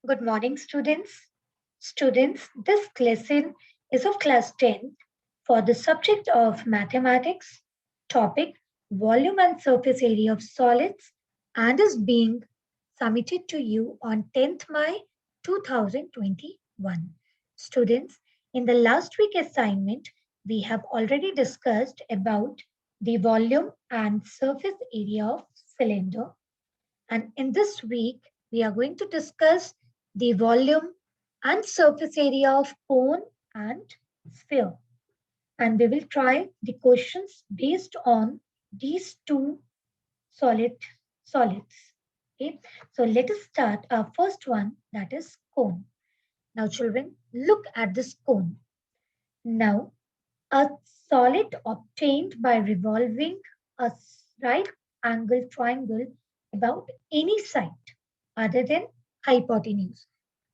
Good morning, students. Students, this lesson is of class 10 for the subject of mathematics, topic volume and surface area of solids, and is being submitted to you on 10th May 2021. Students, in the last week assignment, we have already discussed about the volume and surface area of cylinder, and in this week, we are going to discuss the volume and surface area of cone and sphere. And we will try the questions based on these two solid solids. Okay, so let us start our first one, that is cone. Now, children, look at this cone. Now, a solid obtained by revolving a right angle triangle about any side other than hypotenuse.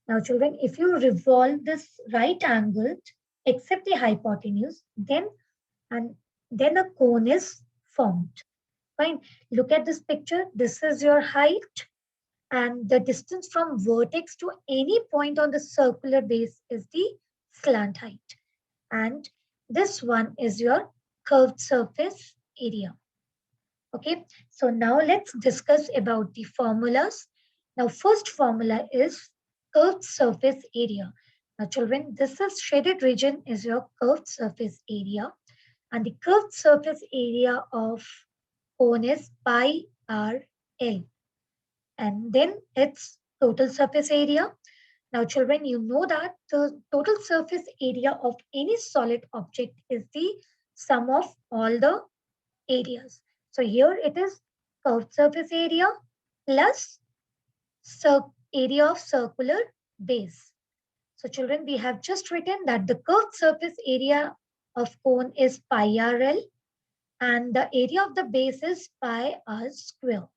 Now, children, if you revolve this right angle except the hypotenuse, and then a cone is formed. Fine. Look at this picture. This is your height, and the distance from vertex to any point on the circular base is the slant height. And this one is your curved surface area. Okay, so now let's discuss about the formulas. Now, first formula is curved surface area. Now, children, this is shaded region is your curved surface area, and the curved surface area of cone is pi r l, and then its total surface area. Now, children, you know that the total surface area of any solid object is the sum of all the areas. So here it is curved surface area plus area of circular base. So children, we have just written that the curved surface area of cone is pi rl and the area of the base is pi r square.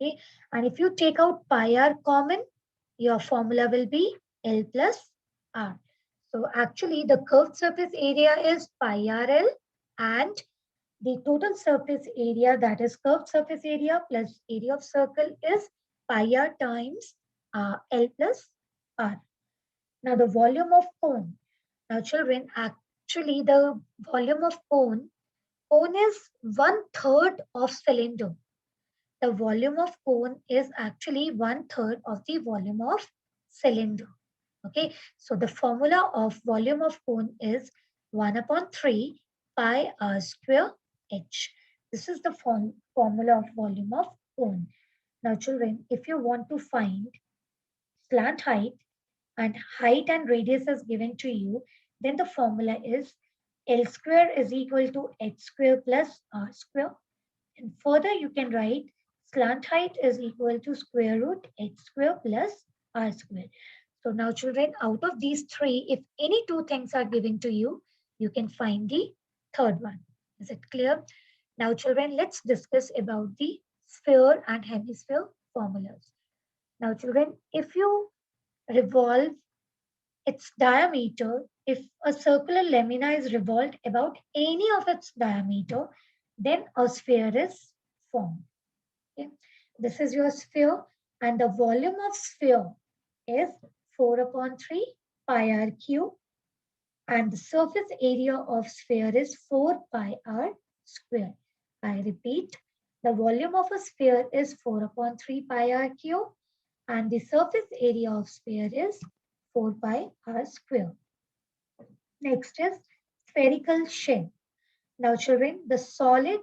Okay, and if you take out pi r common, your formula will be L plus R. So actually the curved surface area is pi RL, and the total surface area, that is curved surface area plus area of circle, is pi r times L plus R. Now the volume of cone. Now children, actually the volume of cone is 1/3 of cylinder. The volume of cone is actually 1/3 of the volume of cylinder. Okay, so the formula of volume of cone is 1 upon 3 pi r square h. This is the formula of volume of cone. Now children, if you want to find slant height and radius is given to you, then the formula is L square is equal to h square plus r square. And further you can write slant height is equal to square root h square plus r square. So now children, out of these three, if any two things are given to you, you can find the third one. Is it clear? Now children, let's discuss about the sphere and hemisphere formulas. Now children, if you revolve its diameter, if a circular lamina is revolved about any of its diameter, then a sphere is formed. Okay. This is your sphere, and the volume of sphere is 4 upon 3 pi r cube, and the surface area of sphere is 4 pi r square. I repeat, the volume of a sphere is 4 upon 3 pi r cube, and the surface area of sphere is 4 pi r square. Next is spherical shell. Now children, the solid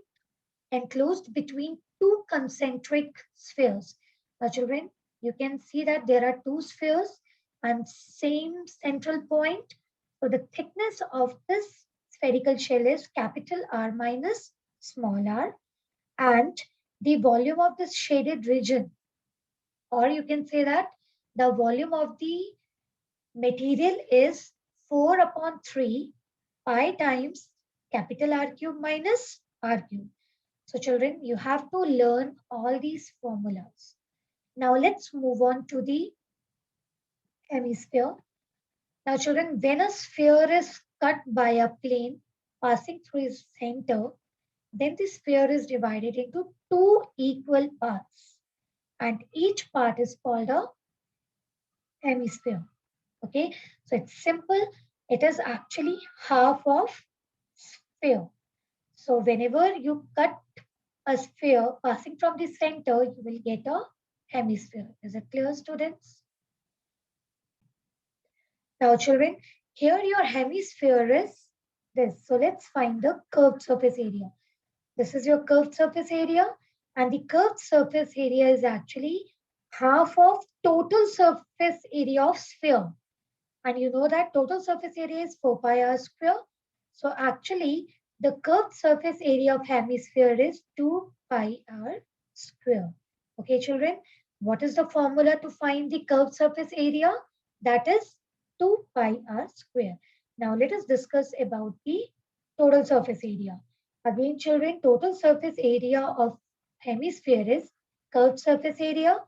enclosed between two concentric spheres. Now children, you can see that there are two spheres and same central point. So the thickness of this spherical shell is capital R minus small r, and the volume of this shaded region, or you can say that the volume of the material is 4 upon 3 pi times capital R cube minus R cube. So children, you have to learn all these formulas. Now let's move on to the hemisphere. Now children, when a sphere is cut by a plane passing through its center, then the sphere is divided into two equal parts, and each part is called a hemisphere. Okay, so it's simple. It is actually half of sphere. So whenever you cut a sphere passing from the center, you will get a hemisphere. Is it clear, students? Now, children, here your hemisphere is this. So let's find the curved surface area. This is your curved surface area, and the curved surface area is actually half of total surface area of sphere. And you know that total surface area is 4 pi r square. So actually, the curved surface area of hemisphere is 2 pi r square. Okay, children, what is the formula to find the curved surface area? That is 2 pi r square. Now let us discuss about the total surface area. Again, children, total surface area of hemisphere is curved surface area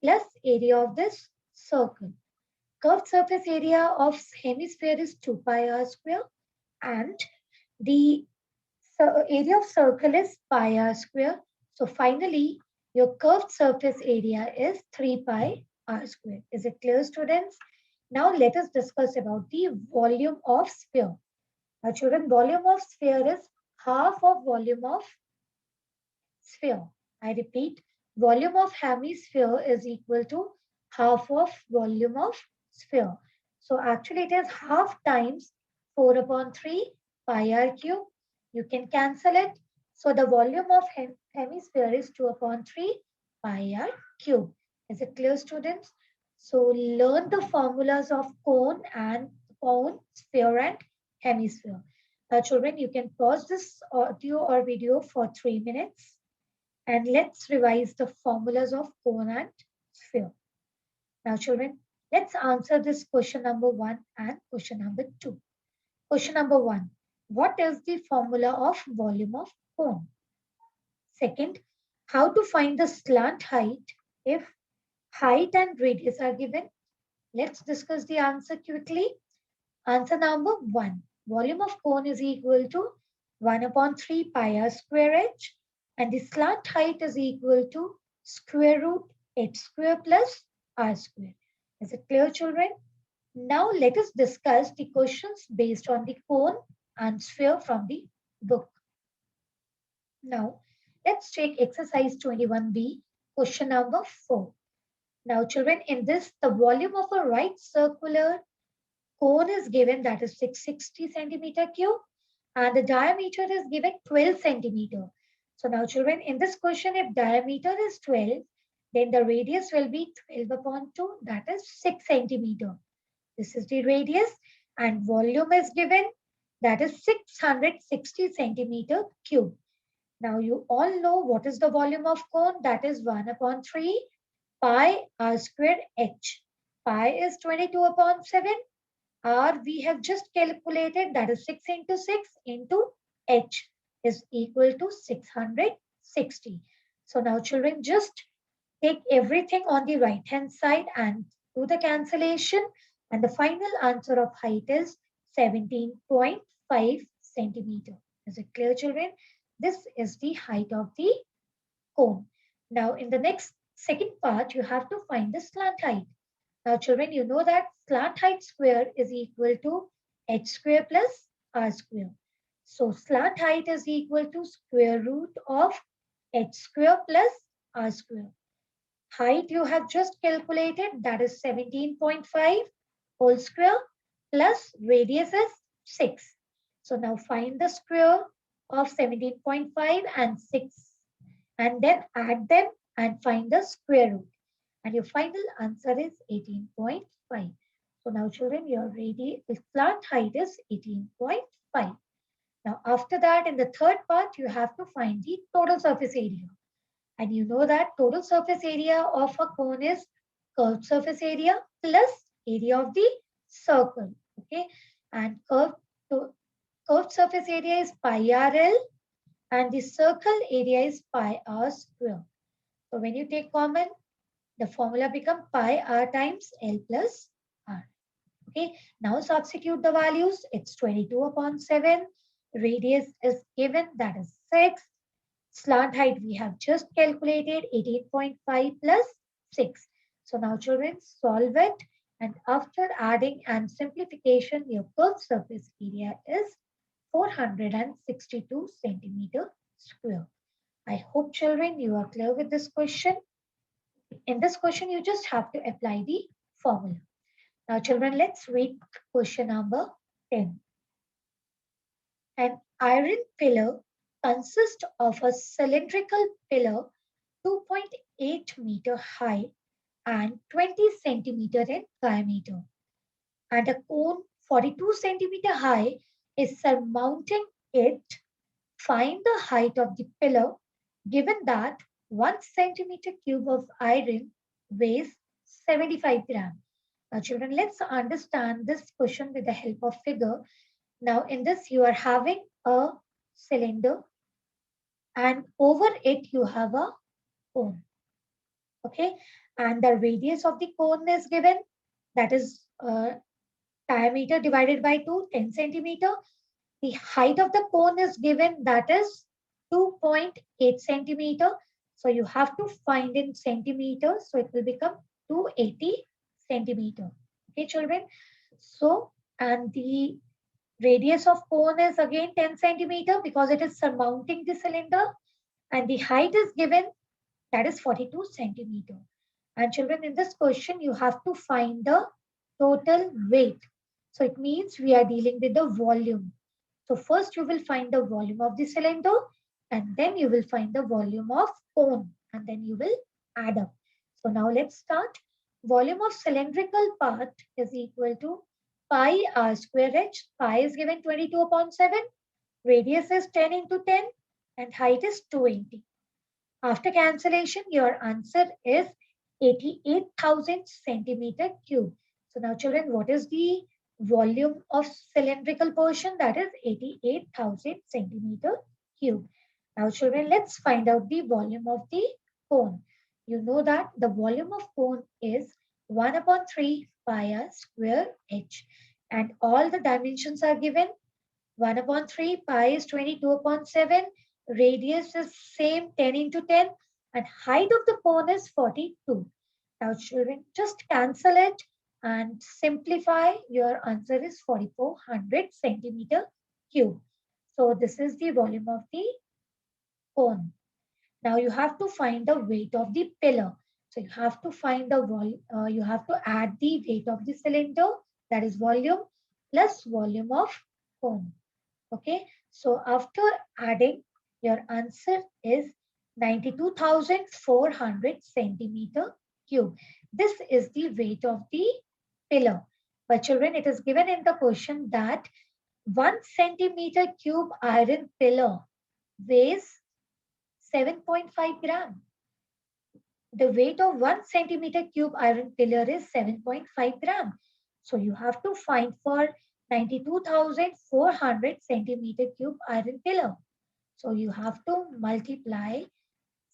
plus area of this circle. Curved surface area of hemisphere is 2 pi r square and the area of circle is pi r square. So finally, your curved surface area is 3 pi r square. Is it clear, students? Now let us discuss about the volume of sphere. Now children, volume of sphere is half of volume of sphere. I repeat, volume of hemisphere is equal to half of volume of sphere. So actually it is half times 4 upon 3 pi r cube. You can cancel it. So the volume of hemisphere is 2 upon 3 pi r cube. Is it clear, students? So learn the formulas of cone, sphere and hemisphere. Now children, you can pause this audio or video for 3 minutes. And let's revise the formulas of cone and sphere. Now, children, let's answer this question number 1 and question number 2. Question number 1. What is the formula of volume of cone? Second, how to find the slant height if height and radius are given? Let's discuss the answer quickly. Answer number 1. Volume of cone is equal to 1 upon 3 pi r square h, and the slant height is equal to square root h square plus r square. Is it clear, children? Now let us discuss the questions based on the cone and sphere from the book. Now let's take exercise 21b, question number 4. Now children, in this, the volume of a right circular cone is given, that is 660 centimeter cube, and the diameter is given 12 centimeter. So now children, in this question, if diameter is 12, then the radius will be 12 upon 2, that is 6 centimeter. This is the radius, and volume is given, that is 660 centimeter cube. Now you all know what is the volume of cone, that is 1 upon 3 pi r squared h. Pi is 22 upon 7. R we have just calculated, that is 6 into 6 into H is equal to 660. So now children, just take everything on the right hand side and do the cancellation, and the final answer of height is 17.5 centimeter. Is it clear, children? This is the height of the cone. Now in the next second part, you have to find the slant height. Now children, you know that slant height square is equal to h square plus r square. So slant height is equal to square root of h square plus r square. Height you have just calculated, that is 17.5 whole square plus radius is 6. So now find the square of 17.5 and 6 and then add them and find the square root. And your final answer is 18.5. So now children, your slant height is 18.5. Now after that, in the third part, you have to find the total surface area. And you know that total surface area of a cone is curved surface area plus area of the circle. Okay, and curved surface area is pi rl and the circle area is pi r square. So when you take common, the formula becomes pi r times L plus R. Okay, now substitute the values. It's 22 upon 7. Radius is given, that is 6. Slant height we have just calculated, 18.5 plus 6. So now children, solve it And after adding and simplification, your curved surface area is 462 centimeter square. I hope children you are clear with this question. In this question, you just have to apply the formula. Now children, let's read question number 10. An iron pillar consists of a cylindrical pillar 2.8-meter high and 20 centimeter in diameter, and a cone 42 centimeter high is surmounting it. Find the height of the pillar given that 1 centimeter cube of iron weighs 75 grams. Now children, let's understand this question with the help of figure. Now in this you are having a cylinder and over it you have a cone. Okay, and the radius of the cone is given, that is diameter divided by 2, 10 centimeter. The height of the cone is given, that is 2.8 centimeter. So you have to find in centimeters, so it will become 280 centimeter. Okay children, so and the radius of cone is again 10 centimeter because it is surmounting the cylinder, and the height is given, that is 42 centimeter. And children, in this question, you have to find the total weight. So it means we are dealing with the volume. So first you will find the volume of the cylinder, and then you will find the volume of cone, and then you will add up. So now let's start. Volume of cylindrical part is equal to pi r square h. Pi is given 22 upon 7. Radius is 10 into 10 and height is 280. After cancellation, your answer is 88,000 centimeter cube. So now children, what is the volume of cylindrical portion? That is 88,000 centimeter cube. Now children, let's find out the volume of the cone. You know that the volume of cone is 1 upon 3 pi r square h. And all the dimensions are given. 1 upon 3 pi is 22 upon 7. Radius is same 10 into 10. And height of the cone is 42. Now children, just cancel it and simplify. Your answer is 4400 centimeter cube. So this is the volume of the cone. Now you have to find the weight of the pillar. So you have to find the you have to add the weight of the cylinder, that is volume, plus volume of cone. Okay, so after adding, your answer is 92,400 centimeter cube. This is the weight of the pillar. But children, it is given in the question that 1 centimeter cube iron pillar weighs 7.5 gram. The weight of 1 centimeter cube iron pillar is 7.5 gram. So you have to find for 92,400 centimeter cube iron pillar. So you have to multiply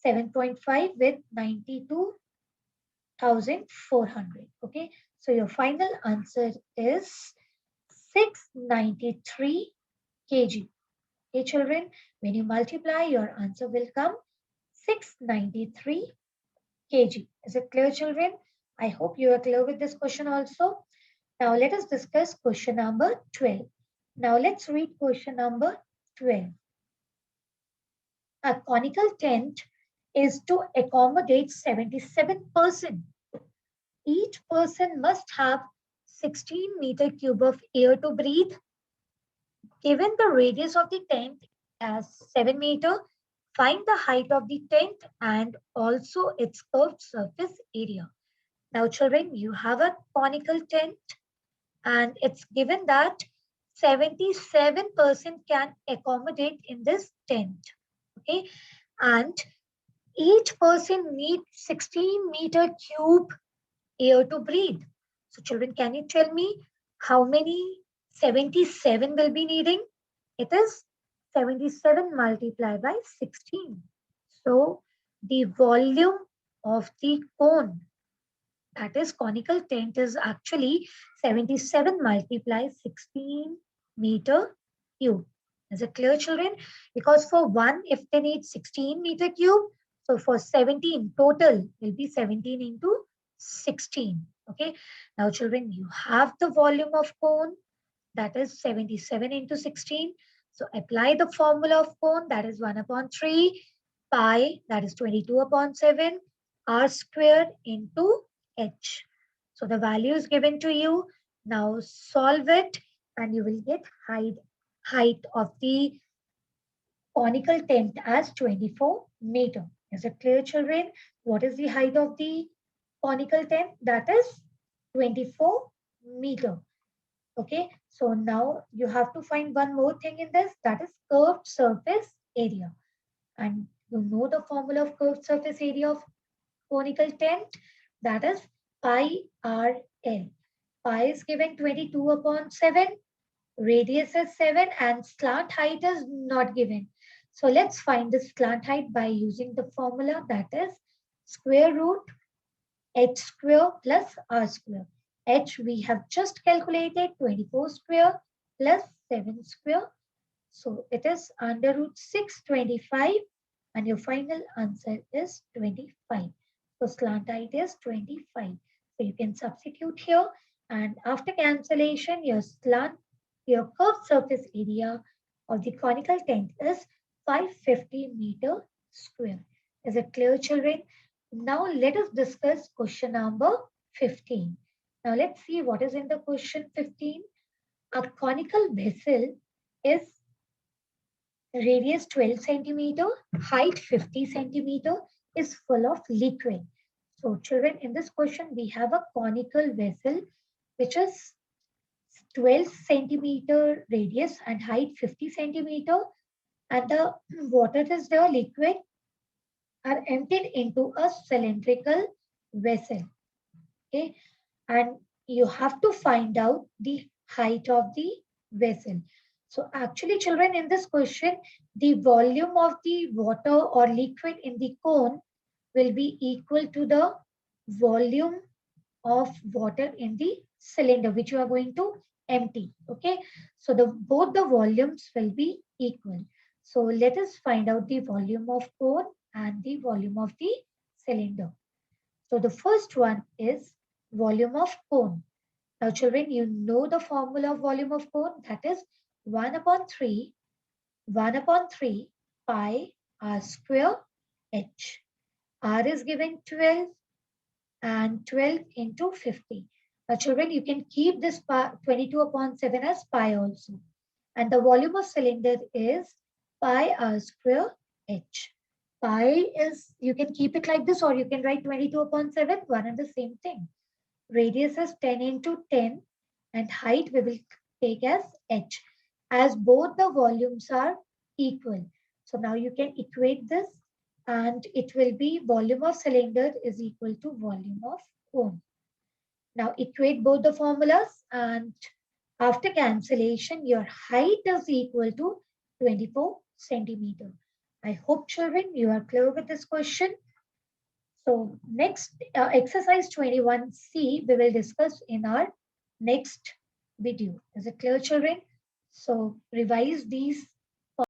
7.5 with 92,400. Okay. So your final answer is 693 kg. Okay, children, when you multiply, your answer will come 693 kg. Is it clear, children? I hope you are clear with this question also. Now let us discuss question number 12. Now let's read question number 12. A conical tent is to accommodate 77%. Each person must have 16 meter cube of air to breathe. Given the radius of the tent as 7 meter, find the height of the tent and also its curved surface area. Now children, you have a conical tent and it's given that 77% can accommodate in this tent. Okay, and each person needs 16 meter cube air to breathe. So children, can you tell me how many 77 will be needing? It is 77 multiplied by 16. So the volume of the cone, that is conical tent, is actually 77 multiplied 16 meter cube. Is it clear, children? Because for one, if they need 16 meter cube, so for 17 total will be 17 into 16. Okay. Now children, you have the volume of cone, that is 77 into 16. So apply the formula of cone, that is 1 upon 3 pi, that is 22 upon 7 r squared into h. So the value is given to you. Now solve it and you will get height of the conical tent as 24 meter. Is it clear, children? What is the height of the conical tent? That is 24 meter. Okay, so now you have to find one more thing in this, that is curved surface area. And you know the formula of curved surface area of conical tent, that is pi r l. Pi is given 22 upon 7, radius is 7, and slant height is not given. So let's find the slant height by using the formula, that is square root h square plus r square. H we have just calculated 24 square plus 7 square. So it is under root 625 and your final answer is 25. So slant height is 25. So you can substitute here and after cancellation your curved surface area of the conical tent is 550 meter square. Is it clear, children? Now let us discuss question number 15. Now let's see what is in the question 15. A conical vessel is radius 12 centimeter, height 50 centimeter, is full of liquid. So children, in this question, we have a conical vessel which is 12 centimeter radius and height 50 centimeter, and the water is there, liquid, are emptied into a cylindrical vessel. Okay, and you have to find out the height of the vessel. So actually children, in this question, the volume of the water or liquid in the cone will be equal to the volume of water in the cylinder which you are going to empty. Okay, so both the volumes will be equal. So let us find out the volume of cone and the volume of the cylinder. So the first one is volume of cone. Now children, you know the formula of volume of cone, that is 1 upon 3, 1 upon 3 pi r square h. R is given 12 and 12 into 50. Now children, you can keep this 22 upon 7 as pi also. And the volume of cylinder is pi r square h. Pi is, you can keep it like this or you can write 22 upon 7, one and the same thing. Radius is 10 into 10 and height we will take as h, as both the volumes are equal. So now you can equate this and it will be volume of cylinder is equal to volume of cone. Now equate both the formulas and after cancellation your height is equal to 24 centimeter. I hope children you are clear with this question. So next exercise 21C we will discuss in our next video. Is it clear children? So revise these